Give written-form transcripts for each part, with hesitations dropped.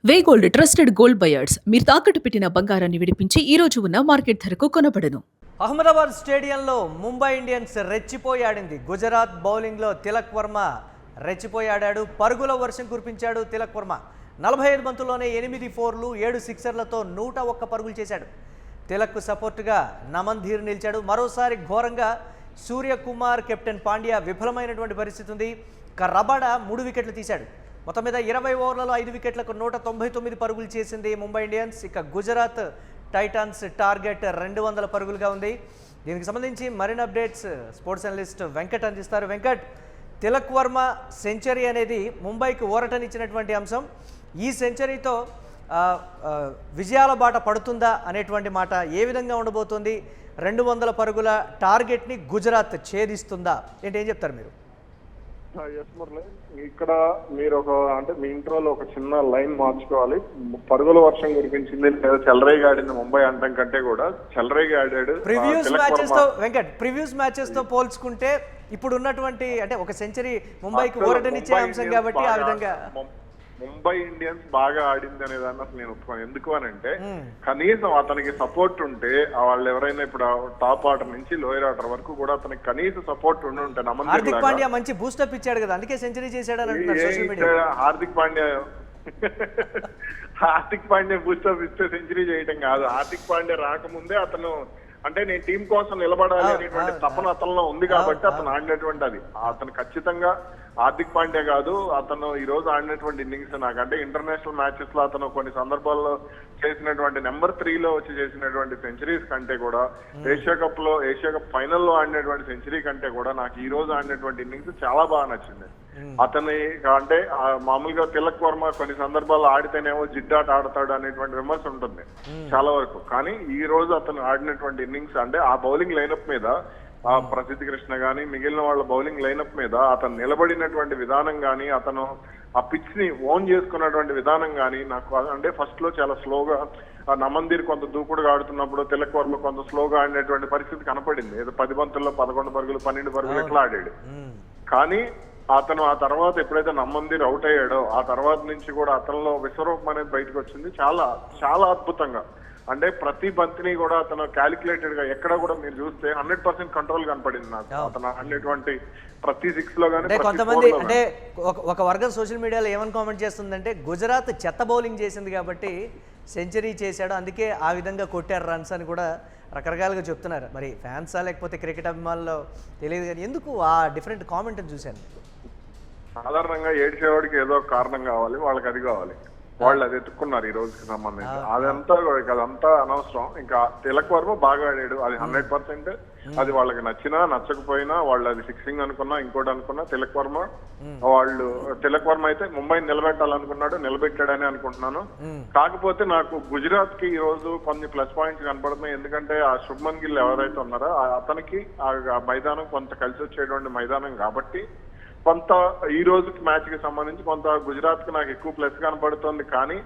వేగోల్డ్ trusted gold buyers మీరు తాకట్టు పెట్టిన బంగారాన్ని విడిపించి ఈ రోజు ఉన్న మార్కెట్ ధరకు కొనబడను. అహ్మదాబాద్ స్టేడియంలో ముంబై ఇండియన్స్ రెచ్చిపోయి ఆడింది. గుజరాత్ బౌలింగ్లో తిలక్ వర్మ రెచ్చిపోయి ఆడాడు. పరుగుల వర్షం కురిపించాడు తిలక్ వర్మ. 45 బంతుల్లోనే 8 ఫోర్లు 7 సిక్సర్లతో 101 పరుగులు చేశాడు. తిలక్కు సపోర్టుగా నమన్ ధీర్ నిలిచాడు. మరోసారి ఘోరంగా సూర్యకుమార్, కెప్టెన్ పాండ్యా విఫలమైనటువంటి పరిస్థితి ఉంది. రబాడా 3 వికెట్లు తీశాడు. మొత్తం మీద 20 ఓవర్లలో 5 వికెట్లకు 199 పరుగులు చేసింది ముంబై ఇండియన్స్. ఇక గుజరాత్ టైటాన్స్ టార్గెట్ 200 పరుగులుగా ఉంది. దీనికి సంబంధించి మరిన్ని అప్డేట్స్ స్పోర్ట్స్ అనలిస్ట్ వెంకట్ అందిస్తారు. వెంకట్, తిలక్ వర్మ సెంచరీ అనేది ముంబైకి ఊరటనిచ్చినటువంటి అంశం. ఈ సెంచరీతో విజయాల బాట పడుతుందా అనేటువంటి మాట ఏ విధంగా ఉండబోతోంది? 200 పరుగుల టార్గెట్ని గుజరాత్ ఛేదిస్తుందా? ఏం చెప్తారు మీరు? ఎస్ మురళి, ఇక్కడ మీరు అంటే మీ ఇంట్రోలో ఒక చిన్న లైన్ మార్చుకోవాలి. పరుగుల వర్షం కురిపించింది లేదా చెలరేగి ఆడింది ముంబై అంటం కంటే కూడా చెలరేగి ఆడాడు. ప్రివ్యూస్ మ్యాచెస్ తో పోల్చుకుంటే ఇప్పుడు ఉన్నటువంటి అంటే ఒక సెంచరీ ముంబైకి ఊరటనిచ్చే అంశం కాబట్టి ఆ విధంగా ముంబై ఇండియన్స్ బాగా ఆడింది అనే దాన్ని అసలు నేను ఒప్పుకోను. ఎందుకు అని అంటే కనీసం అతనికి సపోర్ట్ ఉంటే, వాళ్ళు ఎవరైనా ఇప్పుడు టాప్ ఆర్డర్ నుంచి లోయర్ ఆర్డర్ వరకు కూడా అతనికి కనీస సపోర్ట్ ఉంటే హార్దిక్ పాండ్యా మంచి బూస్టప్ ఇచ్చాడు కదా, అందుకే సెంచరీ చేశాడు. హార్దిక్ పాండ్యా బూస్టప్ ఇస్తే సెంచరీ చేయటం కాదు. హార్దిక్ పాండ్యా రాకముందే అతను అంటే నేను టీం కోసం నిలబడాలి అనేటువంటి తపన అతనిలో ఉంది కాబట్టి అతను ఆడినటువంటి అది. అతను ఖచ్చితంగా హార్దిక్ పాండ్యా కాదు, అతను ఈ రోజు ఆడినటువంటి ఇన్నింగ్స్ నాకంటే ఇంటర్నేషనల్ మ్యాచెస్ లో అతను కొన్ని సందర్భాల్లో చేసినటువంటి నెంబర్ 3లో వచ్చి చేసినటువంటి సెంచరీస్ కంటే కూడా ఏషియా కప్ ఫైనల్లో ఆడినటువంటి సెంచరీ కంటే కూడా నాకు ఈ రోజు ఆడినటువంటి ఇన్నింగ్స్ చాలా బాగా నచ్చింది. అతని అంటే మామూలుగా తిలక్ వర్మ కొన్ని సందర్భాల్లో ఆడితేనేమో జిడ్డాట ఆడతాడు అనేటువంటి విమర్శ ఉంటుంది చాలా వరకు. కానీ ఈ రోజు అతను ఆడినటువంటి ఇన్నింగ్స్ అంటే ఆ బౌలింగ్ లైనప్ మీద, ఆ ప్రసిద్ధి కృష్ణ గానీ మిగిలిన వాళ్ళ బౌలింగ్ లైనప్ మీద అతను నిలబడినటువంటి విధానం గానీ, అతను ఆ పిచ్ ని ఓన్ చేసుకున్నటువంటి విధానం గానీ నాకు అంటే ఫస్ట్ లో చాలా స్లోగా నమందీర్ కొంత దూకుడుగా ఆడుతున్నప్పుడు తిలక్ వర్మ కొంత స్లోగా ఆడినటువంటి పరిస్థితి కనపడింది. ఏదో 10 బంతుల్లో 11 పరుగులు 12 పరుగులు ఎట్లా ఆడాడు. కానీ అతను ఆ తర్వాత ఎప్పుడైతే నమ్మందీర్ అవుట్ అయ్యాడో ఆ తర్వాత నుంచి కూడా అతనిలో విశ్వరూపం అనేది బయటకు వచ్చింది. చాలా చాలా అద్భుతంగా అంటే ప్రతి బంతిని కూడా అతను క్యాలిక్యులేటెడ్ గా ఎక్కడ కూడా మీరు చూస్తే 100% కంట్రోల్ కనపడింది నాకు అతను ఆడినటువంటి ప్రతి 6 లో కానీ. కొంతమంది అంటే ఒక వర్గం సోషల్ మీడియాలో ఏమని కామెంట్ చేస్తుందంటే గుజరాత్ చెత్త బౌలింగ్ చేసింది కాబట్టి సెంచరీ చేశాడు, అందుకే ఆ విధంగా కొట్టారు రన్స్ అని కూడా రకరకాలుగా చెప్తున్నారు. మరి ఫ్యాన్సా లేకపోతే క్రికెట్ అభిమానులు తెలియదు కానీ ఎందుకు ఆ డిఫరెంట్ కామెంట్ అని చూశాను. సాధారణంగా ఏడ్చేవాడికి ఏదో కారణం కావాలి, వాళ్ళకి అది కావాలి, వాళ్ళు అది ఎత్తుకున్నారు ఈ రోజుకి సంబంధించి. అదంతా అనవసరం. ఇంకా తిలక్ వర్మ బాగా ఆడాడు, అది 100%. అది వాళ్ళకి నచ్చినా నచ్చకపోయినా, వాళ్ళు అది ఫిక్సింగ్ అనుకున్నా ఇంకోటి అనుకున్నా తిలక్ వర్మ అయితే ముంబైని నిలబెట్టాలనుకున్నాడు, నిలబెట్టాడని అనుకుంటున్నాను. కాకపోతే నాకు గుజరాత్ కి ఈ రోజు కొన్ని ప్లస్ పాయింట్స్ కనపడుతున్నాయి. ఎందుకంటే ఆ శుభ్మన్ గిల్ ఎవరైతే ఉన్నారో అతనికి ఆ మైదానం కొంత కలిసి వచ్చేటువంటి మైదానం కాబట్టి కొంత ఈ రోజుకి మ్యాచ్ కి సంబంధించి కొంత గుజరాత్ కి నాకు ఎక్కువ ప్లస్ కనబడుతుంది. కానీ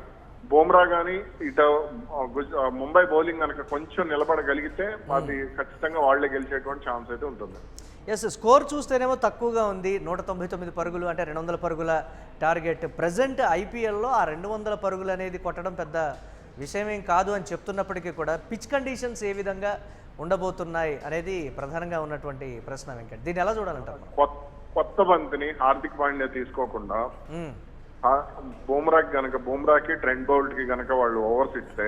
బుమ్రా గానీ ఇటు ముంబై బౌలింగ్ కనుక కొంచెం నిలబడగలిగితే అది ఖచ్చితంగా వాళ్లే గెలిచేటువంటి ఛాన్స్ అయితే ఉంటుంది. ఎస్, స్కోర్ చూస్తేనేమో తక్కువగా ఉంది. 199 పరుగులు అంటే 200 పరుగుల టార్గెట్. ప్రజెంట్ ఐపీఎల్లో ఆ 200 పరుగులు అనేది కొట్టడం పెద్ద విషయమేం కాదు అని చెప్తున్నప్పటికీ కూడా పిచ్ కండిషన్స్ ఏ విధంగా ఉండబోతున్నాయి అనేది ప్రధానంగా ఉన్నటువంటి ప్రశ్న. వెంకట్, దీన్ని ఎలా చూడాలంటారు? కొత్త బంతిని హార్దిక్ పాండ్యా తీసుకోకుండా బుమ్రాకి ట్రెంట్ బౌల్ట్ కి గనక వాళ్ళు ఓవర్స్ ఇస్తే,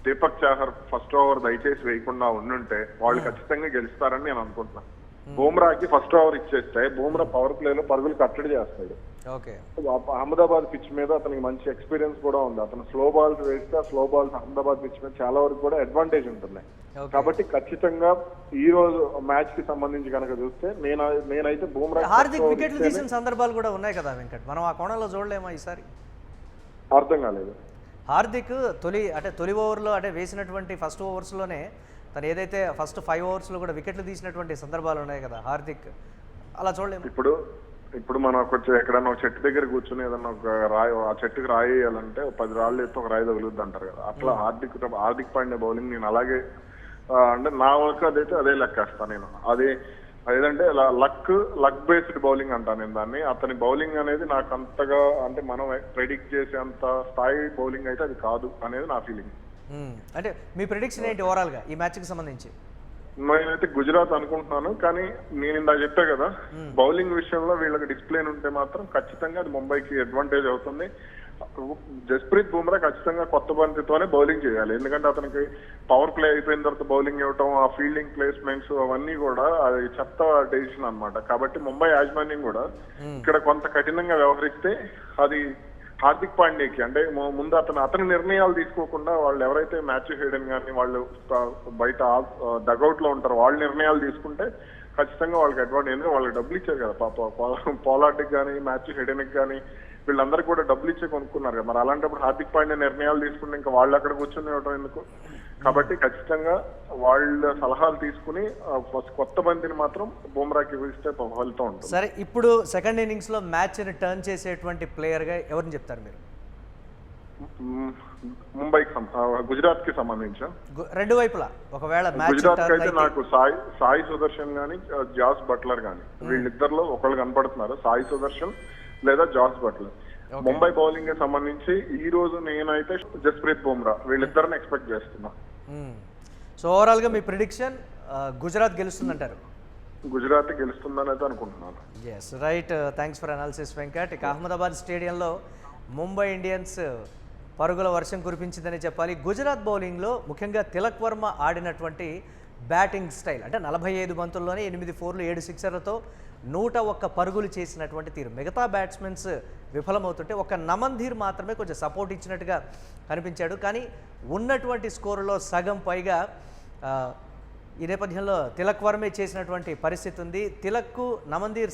దీపక్ చాహర్ ఫస్ట్ ఓవర్ దయచేసి వేయకుండా ఉండుంటే వాళ్ళు ఖచ్చితంగా గెలుస్తారని నేను అనుకుంటున్నాను. బుమ్రాకి ఫస్ట్ ఓవర్ ఇచ్చేస్తే బుమ్రా పవర్ ప్లేలో పరుగులు కట్టడి చేస్తాడు. అహ్మదాబాద్ పిచ్ మీద అతనికి మంచి ఎక్స్పీరియన్స్ కూడా ఉంది. అతను స్లో బాల్స్ వేస్తే ఆ స్లో బాల్స్ అహ్మదాబాద్ పిచ్ మీద చాలా వరకు కూడా అడ్వాంటేజ్ ఉంటున్నాయి. కాబట్టి ఖచ్చితంగా ఈ రోజు మ్యాచ్ కి సంబంధించి కనుక చూస్తే నేనైతే బుమ్రా హార్దిక్ వికెట్లు తీసిన సందర్భాలు కూడా ఉన్నాయి కదా వెంకట్, మనం ఆ కోణంలో చూడలేమా ఈసారి? అర్థం కాలేదు. హార్దిక్ తొలి ఓవర్లో అంటే వేసినటువంటి ఫస్ట్ ఓవర్స్లోనే తను ఏదైతే ఫస్ట్ 5 ఓవర్స్లో కూడా వికెట్లు తీసినటువంటి సందర్భాలు ఉన్నాయి కదా హార్దిక్, అలా చూడలేము. ఇప్పుడు మనం ఎక్కడన్నా ఒక చెట్టు దగ్గర కూర్చొని ఏదన్నా ఒక రాయి, ఆ చెట్టుకి రాయి వేయాలంటే 10 రాళ్ళు ఎత్తే ఒక రాయి తగులుద్ది అంటారు కదా. అట్లా హార్దిక్ పాండ్యా బౌలింగ్ నేను అలాగే అంటే నా వరకు అదే లెక్కేస్తాను నేను. అది ఏదంటే లక్ బేస్డ్ బౌలింగ్ అంటాను నేను దాన్ని. అతని బౌలింగ్ అనేది నాకు అంతగా అంటే మనం ప్రెడిక్ట్ చేసేంత స్థాయి బౌలింగ్ అయితే అది కాదు అనేది నా ఫీలింగ్. అంటే మీ ప్రిడిక్షన్ ఏంటి ఓవరాల్గా ఈ మ్యాచ్కి సంబంధించి? నేనైతే గుజరాత్ అనుకుంటున్నాను, కానీ నేను ఇందాక చెప్పా కదా బౌలింగ్ విషయంలో వీళ్ళకి డిసిప్లిన్ ఉంటే మాత్రం ఖచ్చితంగా అది ముంబైకి అడ్వాంటేజ్ అవుతుంది. జస్ప్రీత్ బుమ్రా ఖచ్చితంగా కొత్త బంతితోనే బౌలింగ్ చేయాలి, ఎందుకంటే అతనికి పవర్ ప్లే అయిపోయిన తర్వాత బౌలింగ్ ఇవ్వటం, ఆ ఫీల్డింగ్ ప్లేస్మెంట్స్ అవన్నీ కూడా అది చెత్త డెసిషన్ అన్నమాట. కాబట్టి ముంబై యాజమాన్యం కూడా ఇక్కడ కొంత కఠినంగా వ్యవహరిస్తే అది హార్దిక్ పాండ్యాకి అంటే ముందు అతని నిర్ణయాలు తీసుకోకుండా వాళ్ళు ఎవరైతే మ్యాచ్ హెడెన్ కానీ వాళ్ళు బయట డగౌట్ లో ఉంటారో వాళ్ళ నిర్ణయాలు తీసుకుంటే ఖచ్చితంగా వాళ్ళకి అడ్వాంటేజ్. ఎందుకంటే వాళ్ళకి డబ్బులు ఇచ్చారు కదా పాప, పోలార్డ్కి కానీ మ్యాచ్ హెడెన్కి కానీ వీళ్ళందరికీ కూడా డబ్బులు ఇచ్చే కొనుక్కున్నారు కదా. మరి అలాంటప్పుడు హార్దిక్ పాండ్యా నిర్ణయాలు తీసుకుంటే ఇంకా వాళ్ళు అక్కడ కూర్చొని ఇవ్వడం ఎందుకు? కాబట్టి ఖచ్చితంగా వాళ్ళ సలహాలు తీసుకుని కొత్త బంతిని మాత్రం బుమ్రాకి ఇస్తే ఫలితం ఉంటుంది. సరే, ఇప్పుడు సెకండ్ ఇన్నింగ్స్ లో మ్యాచ్ ని టర్న్ చేసేటువంటి ప్లేయర్ గా ఎవరిని చెప్తారు మీరు? ముంబైకి గుజరాత్ కి సంబంధించి రెండు వైపులా ఒకవేళ మ్యాచ్ గుజరాత్ కి అయితే నాకు సాయి సుదర్శన్ గానీ జాస్ బట్లర్ గానీ వీళ్ళిద్దరిలో ఒకళ్ళు కనపడుతున్నారు, సాయి సుదర్శన్ లేదా జాస్ బట్లర్. ముంబై బౌలింగ్ కి సంబంధించి ఈ రోజు నేనైతే జస్ప్రీత్ బుమ్రా వీళ్ళిద్దరిని ఎక్స్పెక్ట్ చేస్తున్నా. సో ఓవరాల్ గా మీ ప్రిడిక్షన్ గుజరాత్ గెలుస్తుందంటారు? గుజరాత్ గెలుస్తుందని అయితే అనుకుంటున్నాను. Yes, right. Thanks for analysis Venkat. ఇక అహ్మదాబాద్ స్టేడియంలో ముంబై ఇండియన్స్ పరుగుల వర్షం కురిపించిందని చెప్పాలి. గుజరాత్ బౌలింగ్లో ముఖ్యంగా తిలక్ వర్మ ఆడినటువంటి బ్యాటింగ్ స్టైల్ అంటే 45 బంతుల్లోనే 8 4లు 7 సిక్సర్లతో 101 పరుగులు చేసినటువంటి తీరు. మిగతా బ్యాట్స్మెన్స్ విఫలమవుతుంటే ఒక నమన్ధీర్ మాత్రమే కొంచెం సపోర్ట్ ఇచ్చినట్టుగా కనిపించాడు. కానీ ఉన్నటువంటి స్కోరులో సగం పైగా ఈ నేపథ్యంలో తిలక్ వర్మే చేసినటువంటి పరిస్థితి ఉంది. తిలక్కు నమన్ధీర్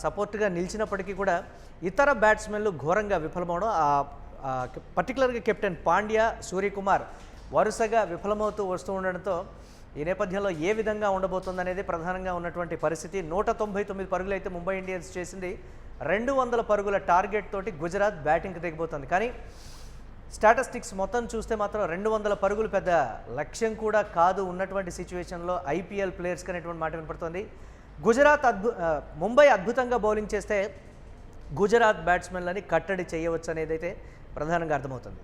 సపోర్ట్గా నిలిచినప్పటికీ కూడా ఇతర బ్యాట్స్మెన్లు ఘోరంగా విఫలమవడం, పర్టికులర్గా కెప్టెన్ పాండ్యా, సూర్యకుమార్ వరుసగా విఫలమవుతూ వస్తూ ఉండడంతో ఈ నేపథ్యంలో ఏ విధంగా ఉండబోతుందనేది ప్రధానంగా ఉన్నటువంటి పరిస్థితి. 199 పరుగులు అయితే ముంబై ఇండియన్స్ చేసింది. 200 పరుగుల టార్గెట్ తోటి గుజరాత్ బ్యాటింగ్కి దిగబోతుంది. కానీ స్టాటిస్టిక్స్ మొత్తం చూస్తే మాత్రం 200 పరుగులు పెద్ద లక్ష్యం కూడా కాదు ఉన్నటువంటి సిచ్యువేషన్లో ఐపీఎల్ ప్లేయర్స్కి అనేటువంటి మాట వినపడుతుంది. ముంబై అద్భుతంగా బౌలింగ్ చేస్తే గుజరాత్ బ్యాట్స్మెన్లని కట్టడి చేయవచ్చు అనేది అయితే ప్రధానంగా అర్థమవుతుంది.